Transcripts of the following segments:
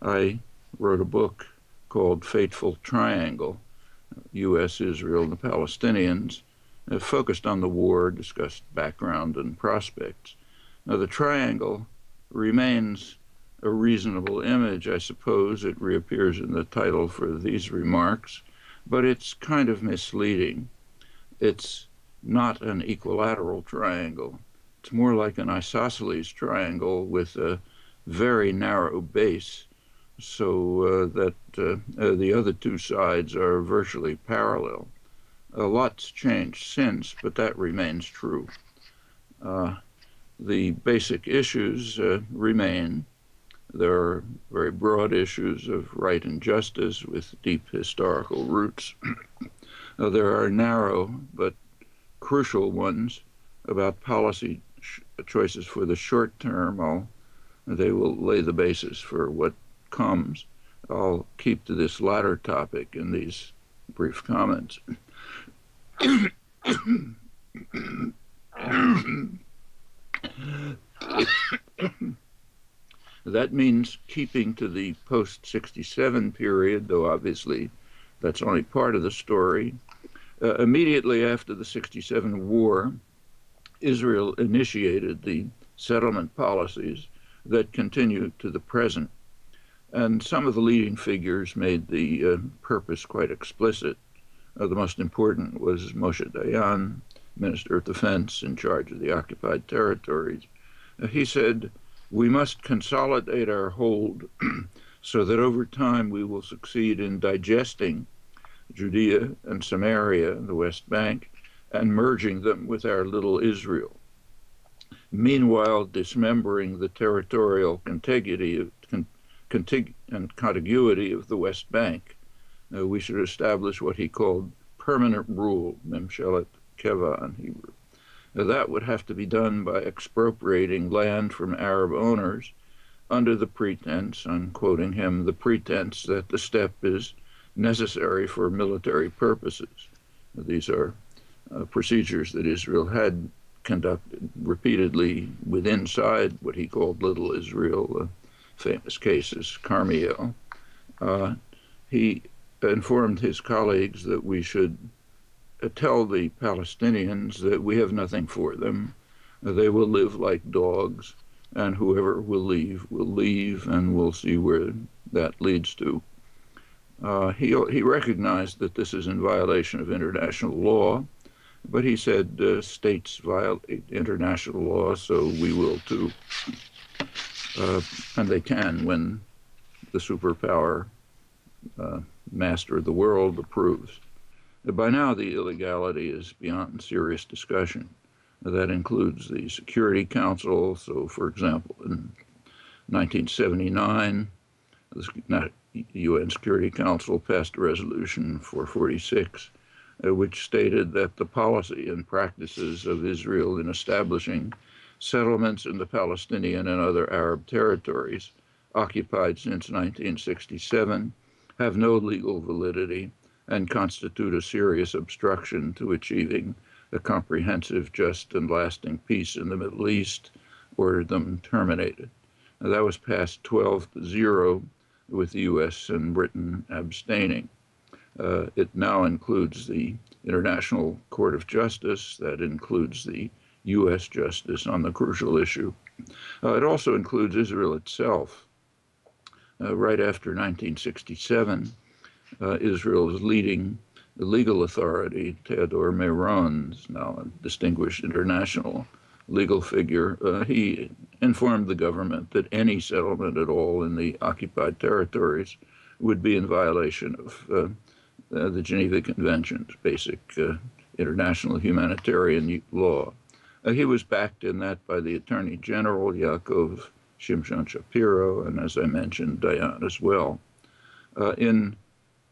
I wrote a book called Fateful Triangle, U.S., Israel, and the Palestinians, focused on the war, discussed background and prospects. Now, the triangle remains a reasonable image, I suppose. It reappears in the title for these remarks, but it's kind of misleading. It's not an equilateral triangle. It's more like an isosceles triangle with a very narrow base, so that the other two sides are virtually parallel. A lot's changed since, but that remains true. The basic issues remain. There are very broad issues of right and justice with deep historical roots. There are narrow but crucial ones about policy choices for the short term. They will lay the basis for what comes. I'll keep to this latter topic in these brief comments. That means keeping to the post-67 period, though obviously that's only part of the story. Immediately after the 67 war, Israel initiated the settlement policies that continue to the present. And some of the leading figures made the purpose quite explicit. The most important was Moshe Dayan, Minister of Defense in charge of the occupied territories. He said, "We must consolidate our hold so that over time we will succeed in digesting Judea and Samaria, the West Bank, and merging them with our little Israel. Meanwhile, dismembering the territorial contiguity and contiguity of the West Bank. We should establish what he called permanent rule, Memshelet Keva in Hebrew. That would have to be done by expropriating land from Arab owners under the pretense, I'm quoting him, the pretense that the step is necessary for military purposes." These are procedures that Israel had conducted repeatedly inside what he called Little Israel. Famous case is Carmiel. He informed his colleagues that we should tell the Palestinians that we have nothing for them. They will live like dogs, and whoever will leave, and we'll see where that leads to. He recognized that this is in violation of international law, but he said states violate international law, so we will too. And they can when the superpower master of the world approves. By now, the illegality is beyond serious discussion. That includes the Security Council. So, for example, in 1979, the UN Security Council passed a resolution 446, which stated that the policy and practices of Israel in establishing settlements in the Palestinian and other Arab territories occupied since 1967 have no legal validity and constitute a serious obstruction to achieving a comprehensive, just, and lasting peace in the Middle East, ordered them terminated. Now, that was passed 12-0, with the U.S. and Britain abstaining. It now includes the International Court of Justice, that includes the U.S. justice on the crucial issue. It also includes Israel itself. Right after 1967, Israel's leading legal authority, Theodore Meron, now a distinguished international legal figure, he informed the government that any settlement at all in the occupied territories would be in violation of the Geneva Convention's basic international humanitarian law. He was backed in that by the Attorney General, Yaakov Shimshon Shapiro, and as I mentioned, Dayan as well. In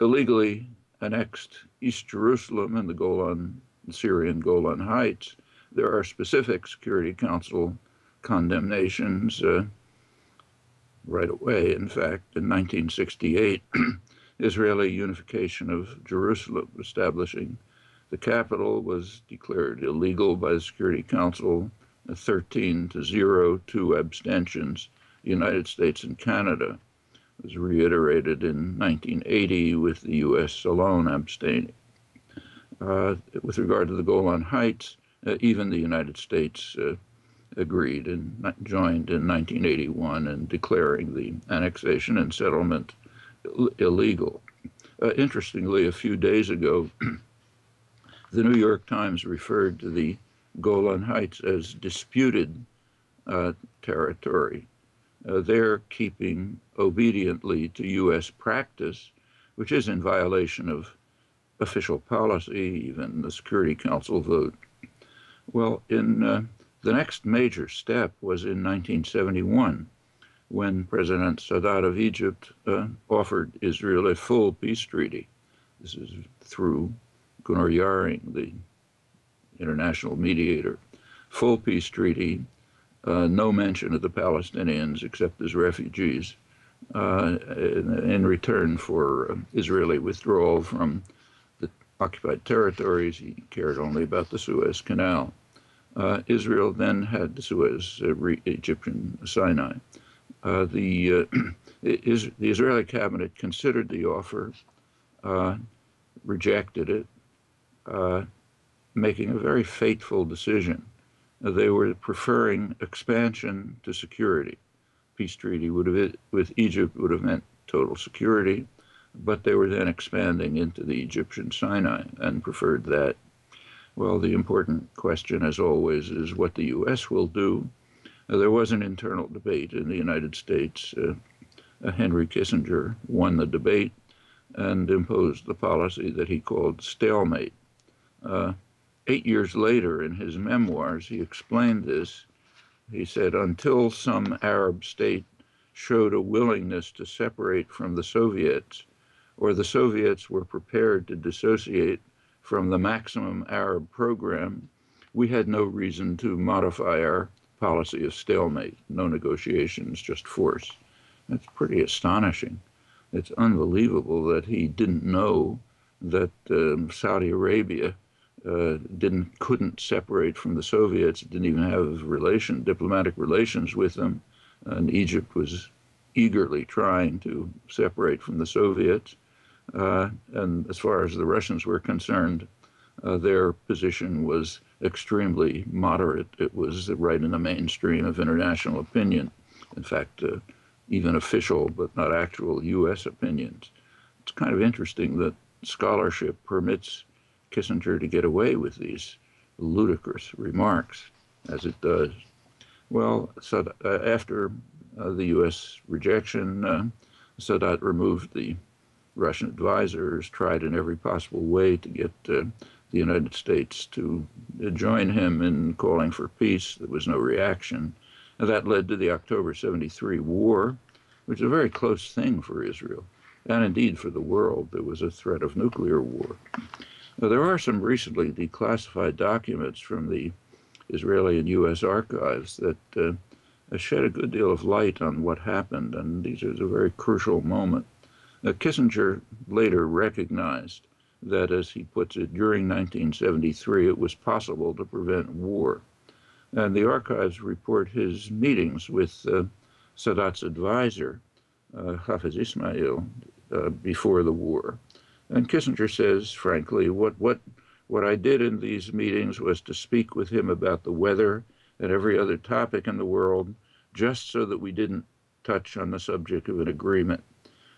illegally annexed East Jerusalem and the Syrian Golan Heights, there are specific Security Council condemnations right away. In fact, in 1968, Israeli unification of Jerusalem, establishing the capital, was declared illegal by the Security Council, 13-0, 2 abstentions, the United States and Canada. was reiterated in 1980 with the U.S. alone abstaining. With regard to the Golan Heights, even the United States agreed and joined in 1981 in declaring the annexation and settlement illegal. Interestingly, a few days ago, the New York Times referred to the Golan Heights as disputed territory. They're keeping obediently to U.S. practice, which is in violation of official policy, even the Security Council vote. Well, the next major step was in 1971, when President Sadat of Egypt offered Israel a full peace treaty. This is through Gunnar Jarring, the international mediator. Full peace treaty, no mention of the Palestinians except as refugees, in return for Israeli withdrawal from the occupied territories. He cared only about the Suez Canal. Israel then had the Suez, Egyptian Sinai. The Israeli cabinet considered the offer, rejected it, making a very fateful decision. They were preferring expansion to security. Peace treaty with Egypt would have meant total security, but they were then expanding into the Egyptian Sinai and preferred that. Well, the important question, as always, is what the U.S. will do. There was an internal debate in the United States. Henry Kissinger won the debate and imposed the policy that he called stalemate. 8 years later, in his memoirs, he explained this. He said, until some Arab state showed a willingness to separate from the Soviets, or the Soviets were prepared to dissociate from the maximum Arab program, we had no reason to modify our policy of stalemate, no negotiations, just force. That's pretty astonishing. It's unbelievable that he didn't know that Saudi Arabia couldn't separate from the Soviets, didn't even have diplomatic relations with them, and Egypt was eagerly trying to separate from the Soviets. And as far as the Russians were concerned, their position was extremely moderate. It was right in the mainstream of international opinion. In fact, even official but not actual U.S. opinions. It's kind of interesting that scholarship permits Kissinger to get away with these ludicrous remarks, as it does. Well, after the U.S. rejection, Sadat removed the Russian advisors, tried in every possible way to get the United States to join him in calling for peace. There was no reaction. And that led to the October 73 war, which is a very close thing for Israel, and indeed for the world. There was a threat of nuclear war. Now, there are some recently declassified documents from the Israeli and U.S. archives that shed a good deal of light on what happened, and these are a very crucial moment. Kissinger later recognized that, as he puts it, during 1973 it was possible to prevent war. And the archives report his meetings with Sadat's advisor, Hafiz Ismail, before the war. And Kissinger says, frankly, what I did in these meetings was to speak with him about the weather and every other topic in the world, just so that we didn't touch on the subject of an agreement.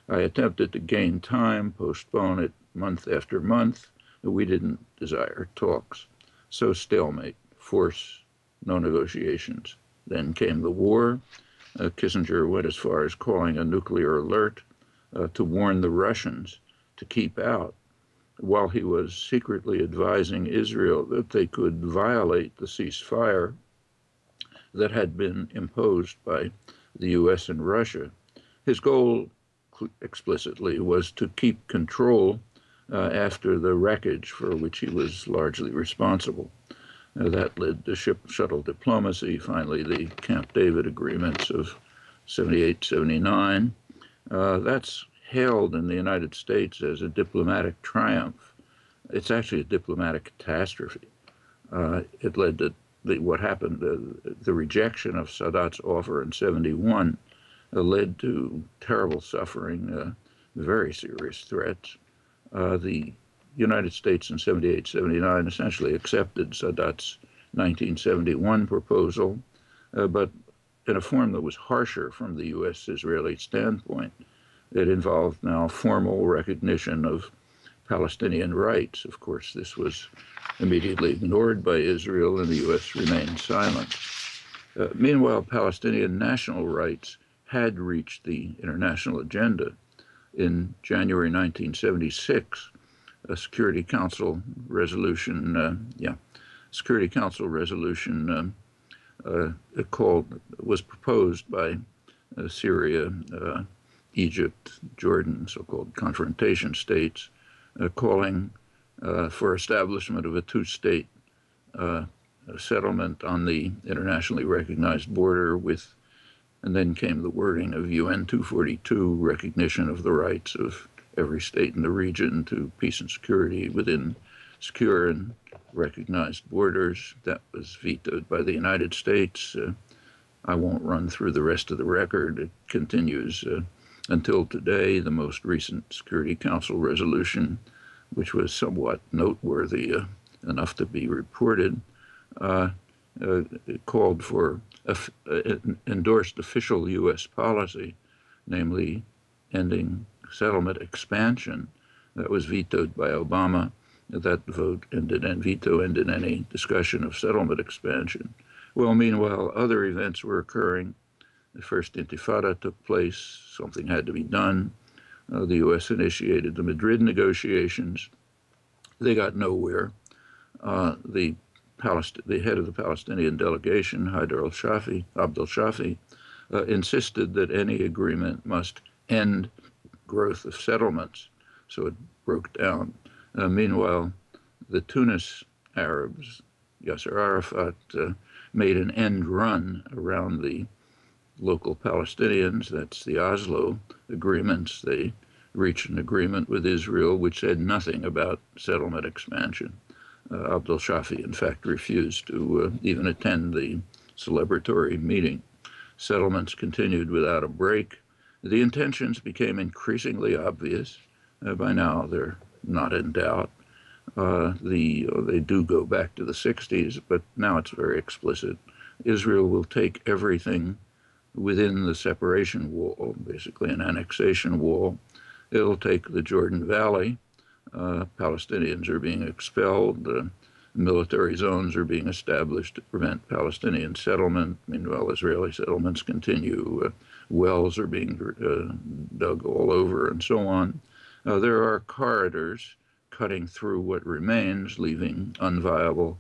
I attempted to gain time, postpone it month after month. We didn't desire talks. So stalemate, force, no negotiations. Then came the war. Kissinger went as far as calling a nuclear alert to warn the Russians to keep out, while he was secretly advising Israel that they could violate the ceasefire that had been imposed by the U.S. and Russia. His goal explicitly was to keep control after the wreckage for which he was largely responsible. That led to shuttle diplomacy, finally the Camp David agreements of 78, 79. That's hailed in the United States as a diplomatic triumph. It's actually a diplomatic catastrophe. It led to what happened, the rejection of Sadat's offer in 71, led to terrible suffering, very serious threats. The United States in 78, 79 essentially accepted Sadat's 1971 proposal, but in a form that was harsher from the U.S.-Israeli standpoint. It involved now formal recognition of Palestinian rights. Of course, this was immediately ignored by Israel, and the U.S. remained silent. Meanwhile, Palestinian national rights had reached the international agenda. In January 1976, a Security Council resolution, was proposed by Syria, Egypt, Jordan, so-called confrontation states, calling for establishment of a two-state settlement on the internationally recognized border with, and then came the wording of UN 242, recognition of the rights of every state in the region to peace and security within secure and recognized borders. That was vetoed by the United States. I won't run through the rest of the record. It continues until today. The most recent Security Council resolution, which was somewhat noteworthy enough to be reported, called for, endorsed official U.S. policy, namely ending settlement expansion. That was vetoed by Obama. That vote ended, and veto ended any discussion of settlement expansion. Well, meanwhile, other events were occurring. The first Intifada took place. Something had to be done. The U.S. initiated the Madrid negotiations. They got nowhere. The head of the Palestinian delegation, Abdel Shafi, insisted that any agreement must end growth of settlements. So it broke down. Meanwhile, the Tunis Arabs, Yasser Arafat, made an end run around the local Palestinians. That's the Oslo agreements. They reached an agreement with Israel which said nothing about settlement expansion. Abdel Shafi, in fact, refused to even attend the celebratory meeting. Settlements continued without a break. The intentions became increasingly obvious. By now, they're not in doubt. They do go back to the 60s, but now it's very explicit. Israel will take everything within the separation wall, basically an annexation wall. It'll take the Jordan Valley. Palestinians are being expelled. Military zones are being established to prevent Palestinian settlement. Meanwhile, Israeli settlements continue. Wells are being dug all over and so on. There are corridors cutting through what remains, leaving unviable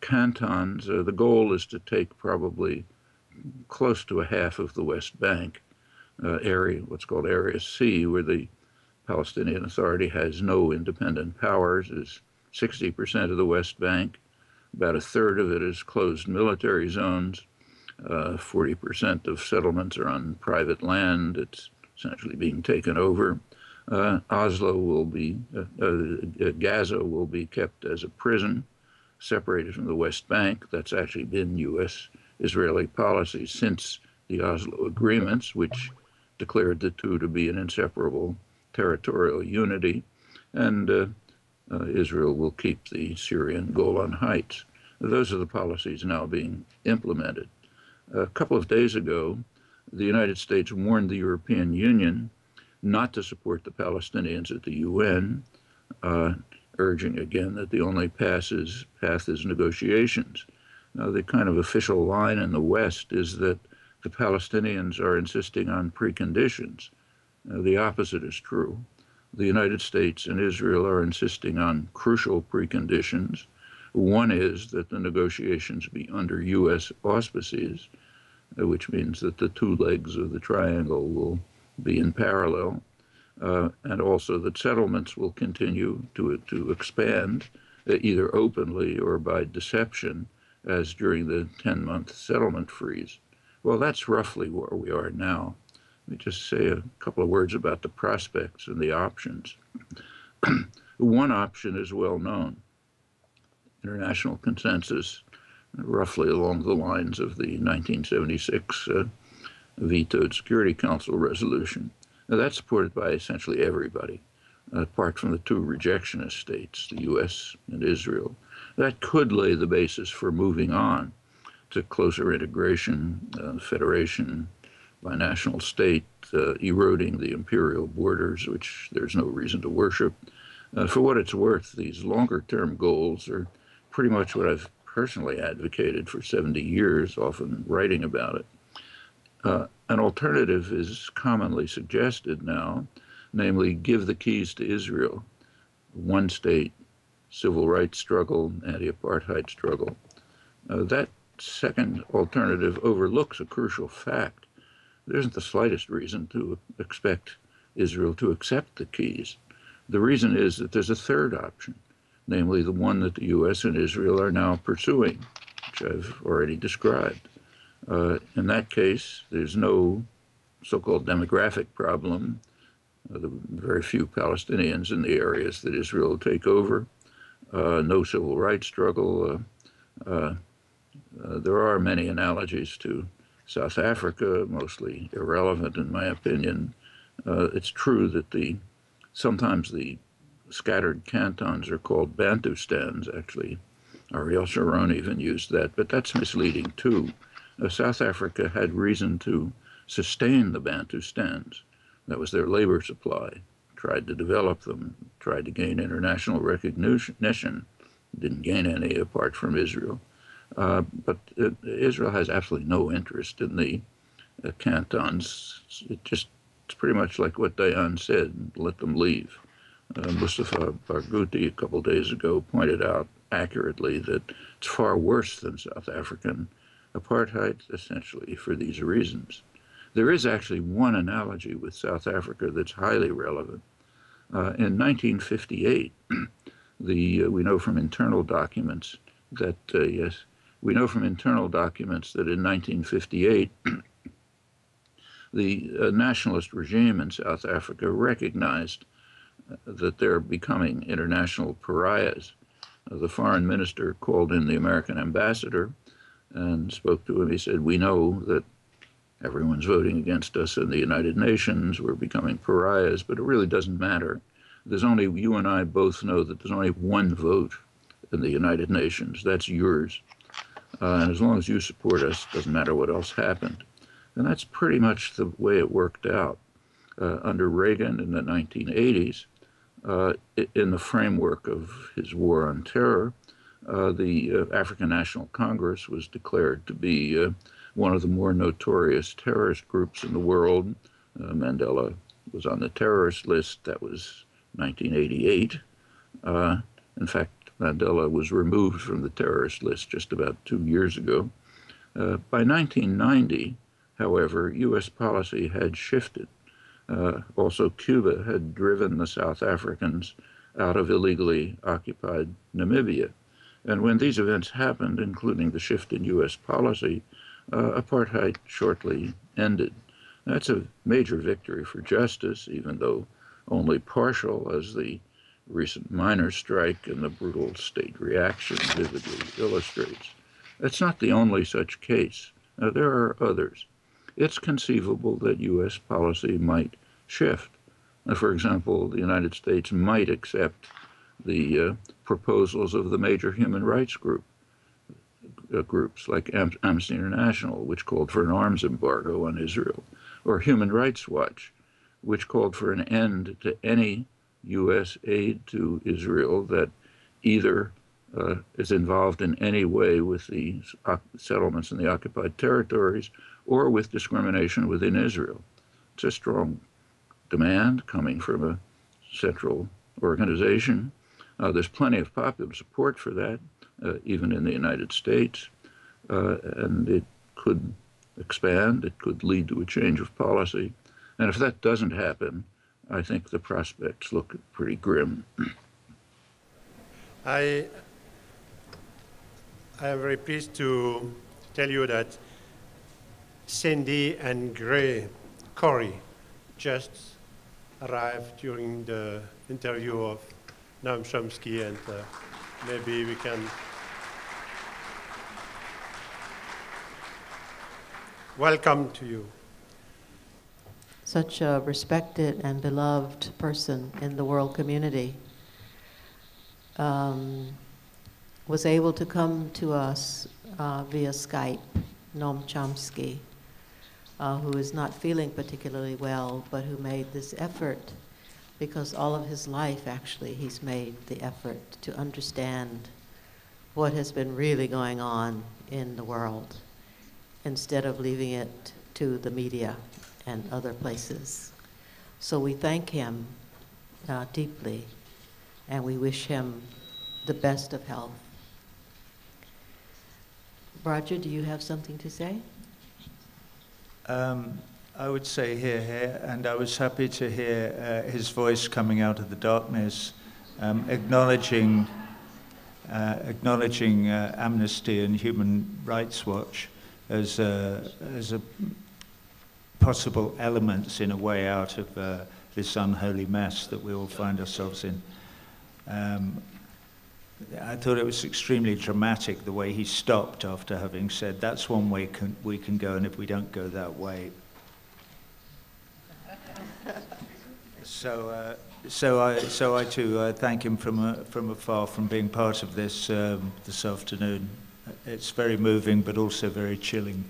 cantons. The goal is to take probably close to a half of the West Bank area, what's called Area C, where the Palestinian Authority has no independent powers, is 60% of the West Bank. About a third of it is closed military zones. 40% of settlements are on private land. It's essentially being taken over. Oslo will be, Gaza will be kept as a prison, separated from the West Bank. That's actually been U.S.-Israeli policy since the Oslo agreements, which declared the two to be an inseparable territorial unity. And Israel will keep the Syrian Golan Heights. Those are the policies now being implemented. A couple of days ago, the United States warned the European Union not to support the Palestinians at the UN, urging again that the only path is negotiations. Now, the kind of official line in the West is that the Palestinians are insisting on preconditions. The opposite is true. The United States and Israel are insisting on crucial preconditions. One is that the negotiations be under U.S. auspices, which means that the two legs of the triangle will be in parallel, and also that settlements will continue to expand, either openly or by deception, as during the 10-month settlement freeze. Well, that's roughly where we are now. Let me just say a couple of words about the prospects and the options. One option is well known. International consensus, roughly along the lines of the 1976 vetoed Security Council resolution. Now, that's supported by essentially everybody, apart from the two rejectionist states, the U.S. and Israel. That could lay the basis for moving on to closer integration, federation, binational state, eroding the imperial borders, which there's no reason to worship. For what it's worth, these longer-term goals are pretty much what I've personally advocated for 70 years, often writing about it. An alternative is commonly suggested now, namely give the keys to Israel, one state, civil rights struggle, anti-apartheid struggle. That second alternative overlooks a crucial fact. There isn't the slightest reason to expect Israel to accept the keys. The reason is that there's a third option, namely the one that the U.S. and Israel are now pursuing, which I've already described. In that case, there's no so-called demographic problem, the very few Palestinians in the areas that Israel will take over, no civil rights struggle. There are many analogies to South Africa, mostly irrelevant in my opinion. It's true that sometimes the scattered cantons are called Bantustans, actually. Ariel Sharon even used that, but that's misleading too. South Africa had reason to sustain the Bantustans. That was their labor supply, tried to develop them, tried to gain international recognition, didn't gain any apart from Israel. But Israel has absolutely no interest in the cantons. It's pretty much like what Dayan said, let them leave. Mustafa Barghouti a couple days ago pointed out accurately that it's far worse than South African apartheid, essentially for these reasons. There is actually one analogy with South Africa that's highly relevant. In 1958, we know from internal documents that, we know from internal documents that in 1958, the nationalist regime in South Africa recognized that they're becoming international pariahs. The foreign minister called in the American ambassador and spoke to him. He said, we know that everyone's voting against us in the United Nations, we're becoming pariahs, but it really doesn't matter. You and I both know that there's only one vote in the United Nations, that's yours. And as long as you support us, it doesn't matter what else happened. And that's pretty much the way it worked out. Under Reagan in the 1980s, in the framework of his war on terror, the African National Congress was declared to be one of the more notorious terrorist groups in the world. Mandela was on the terrorist list. That was 1988. In fact, Mandela was removed from the terrorist list just about 2 years ago. By 1990, however, U.S. policy had shifted. Also, Cuba had driven the South Africans out of illegally occupied Namibia. And when these events happened, including the shift in U.S. policy, apartheid shortly ended. That's a major victory for justice, even though only partial, as the recent miners' strike and the brutal state reaction vividly illustrates. That's not the only such case. There are others. It's conceivable that U.S. policy might shift. For example, the United States might accept the proposals of the major human rights groups like Amnesty International, which called for an arms embargo on Israel, or Human Rights Watch, which called for an end to any U.S. aid to Israel that either is involved in any way with the settlements in the occupied territories or with discrimination within Israel. It's a strong demand coming from a central organization. There's plenty of popular support for that, even in the United States, and it could expand, it could lead to a change of policy. And if that doesn't happen, I think the prospects look pretty grim. I am very pleased to tell you that Cindy and Corey just arrived during the interview of Noam Chomsky, and maybe we can welcome to you. such a respected and beloved person in the world community, was able to come to us via Skype, Noam Chomsky, who is not feeling particularly well, but who made this effort because all of his life, actually, he's made the effort to understand what has been really going on in the world instead of leaving it to the media and other places. So we thank him deeply, and we wish him the best of health. Roger, do you have something to say? I would say hear, and I was happy to hear his voice coming out of the darkness, acknowledging Amnesty and Human Rights Watch as a possible elements in a way out of this unholy mess that we all find ourselves in. I thought it was extremely dramatic the way he stopped after having said, that's one way we can go, and if we don't go that way. So I too thank him from afar from being part of this this afternoon. It's very moving, but also very chilling.